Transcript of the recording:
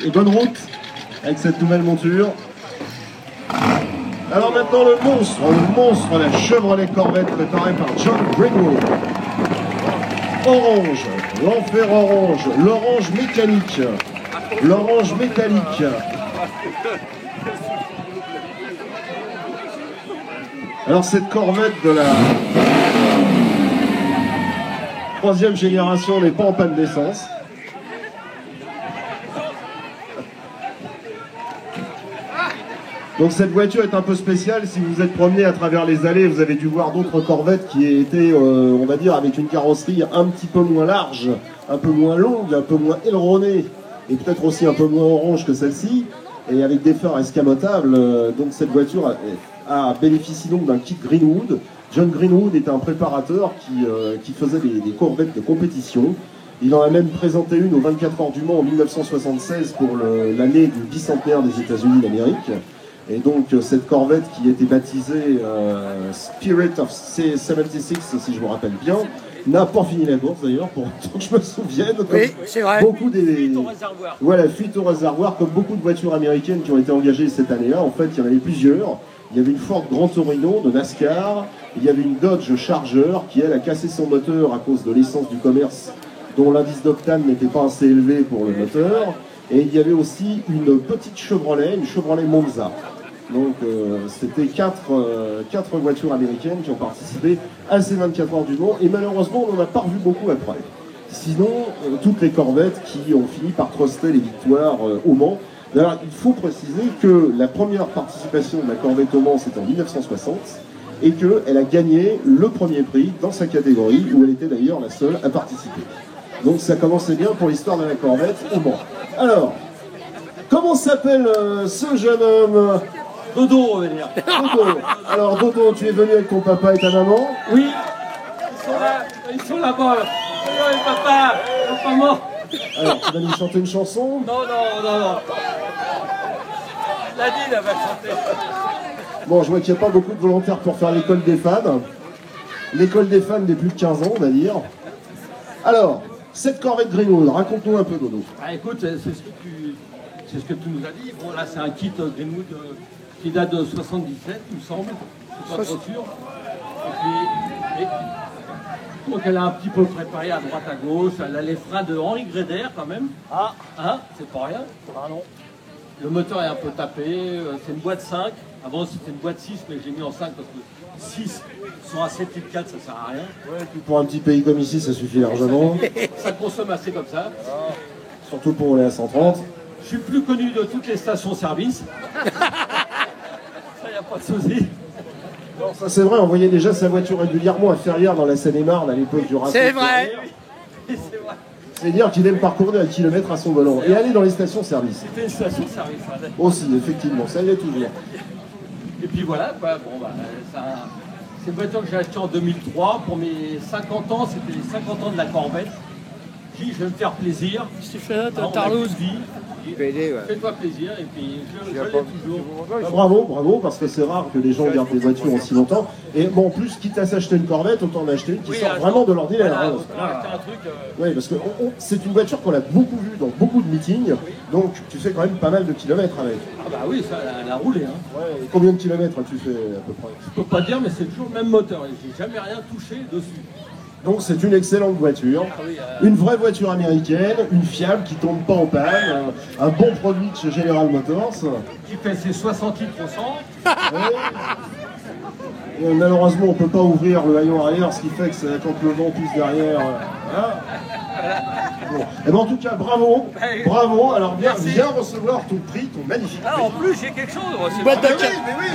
et bonne route avec cette nouvelle monture. Alors maintenant le monstre, la Chevrolet Corvette préparée par John Greenwood. Orange, l'enfer orange, l'orange mécanique, l'orange métallique. Alors cette Corvette de la 3e génération n'est pas en panne d'essence. Donc cette voiture est un peu spéciale. Si vous êtes promené à travers les allées, vous avez dû voir d'autres Corvettes qui étaient, on va dire, avec une carrosserie un petit peu moins large, un peu moins longue, un peu moins aileronnée, et peut-être aussi un peu moins orange que celle-ci, et avec des phares escamotables. Donc cette voiture a bénéficié donc d'un kit Greenwood. John Greenwood était un préparateur qui faisait des Corvettes de compétition. Il en a même présenté une aux 24 heures du Mans en 1976 pour l'année du bicentenaire des États-Unis d'Amérique. Et donc cette Corvette qui était baptisée Spirit of 76, si je me rappelle bien, n'a pas fini la course d'ailleurs, pour autant que je me souvienne. Oui, c'est vrai. Beaucoup fuite au réservoir. Voilà, fuite au réservoir, comme beaucoup de voitures américaines qui ont été engagées cette année-là. En fait, il y en avait plusieurs. Il y avait une Ford Gran Torino de NASCAR, il y avait une Dodge Charger qui, elle, a cassé son moteur à cause de l'essence du commerce dont l'indice d'octane n'était pas assez élevé pour le moteur. Et il y avait aussi une petite Chevrolet, une Chevrolet Monza. Donc c'était quatre voitures américaines qui ont participé à ces 24 heures du Mans. Et malheureusement, on n'en a pas revu beaucoup après. Sinon, toutes les Corvettes qui ont fini par truster les victoires au Mans. Alors, il faut préciser que la première participation de la Corvette au Mans, c'était en 1960, et qu'elle a gagné le premier prix dans sa catégorie, où elle était d'ailleurs la seule à participer. Donc ça commençait bien pour l'histoire de la Corvette au Mans. Alors, comment s'appelle ce jeune homme? Dodo, on va dire. Dodo. Alors Dodo, tu es venu avec ton papa et ta maman? Oui, ils sont là-bas. Oui, papa, pas mort. Alors, tu vas nous chanter une chanson? Non. Nadine, elle va chanter. Bon, je vois qu'il n'y a pas beaucoup de volontaires pour faire l'école des fans. L'école des fans des plus de 15 ans, on va dire. Alors, cette Corvette Greenwood, raconte-nous un peu, Dodo. Ah, écoute, c'est ce que tu nous as dit. Bon, là, c'est un kit Greenwood qui date de 77, il me semble. Je suis pas trop sûr. Et puis, donc, elle a un petit peu préparé à droite à gauche. Elle a les freins de Henri Gréder, quand même. Ah, hein, c'est pas rien. Ah non. Le moteur est un peu tapé. C'est une boîte 5. Avant, c'était une boîte 6, mais j'ai mis en 5 parce que 6 sur un 7 litres 4, ça sert à rien. Ouais, puis pour un petit pays comme ici, ça suffit largement. Ça consomme assez comme ça. Surtout pour rouler à 130. Je suis plus connu de toutes les stations-service. Ça, il n'y a pas de souci. Non, ça c'est vrai, on voyait déjà sa voiture régulièrement à Ferrières dans la Seine-et-Marne à l'époque du Racing. C'est vrai. C'est vrai. C'est dire qu'il aime parcourir un kilomètre à son volant et aller dans les stations-service. C'était une station-service. Hein. Aussi, effectivement, ça l'est toujours. Et puis voilà, quoi. Bon, bah, c'est une voiture que j'ai achetée en 2003. Pour mes 50 ans, c'était les 50 ans de la Corvette. J'ai dit, je vais me faire plaisir. Stéphane, Alors, Tarlouse. Fais-toi plaisir, et puis je l'ai toujours. Bravo, parce que c'est rare que les gens gardent des voitures aussi longtemps. Et bon, en plus, quitte à s'acheter une Corvette, autant en acheter une qui sort vraiment de l'ordinaire. Voilà, Hein. un truc. Oui, parce que c'est une voiture qu'on a beaucoup vue dans beaucoup de meetings, donc tu fais quand même pas mal de kilomètres avec. Ah bah oui, ça, elle a roulé. Hein. Ouais, et combien de kilomètres as-tu fait à peu près? Je peux pas dire, mais c'est toujours le même moteur. J'ai jamais rien touché dessus. Donc c'est une excellente voiture, une vraie voiture américaine, une fiable qui tombe pas en panne, un bon produit de chez General Motors. Qui fait ses 60 litres au 100. Et malheureusement on peut pas ouvrir le haillon arrière, ce qui fait que c'est quand le vent pousse derrière. Bon. Et ben en tout cas bravo. Alors viens recevoir ton prix, ton magnifique prix. Ah, en plus j'ai quelque chose. Boîte de Mais oui,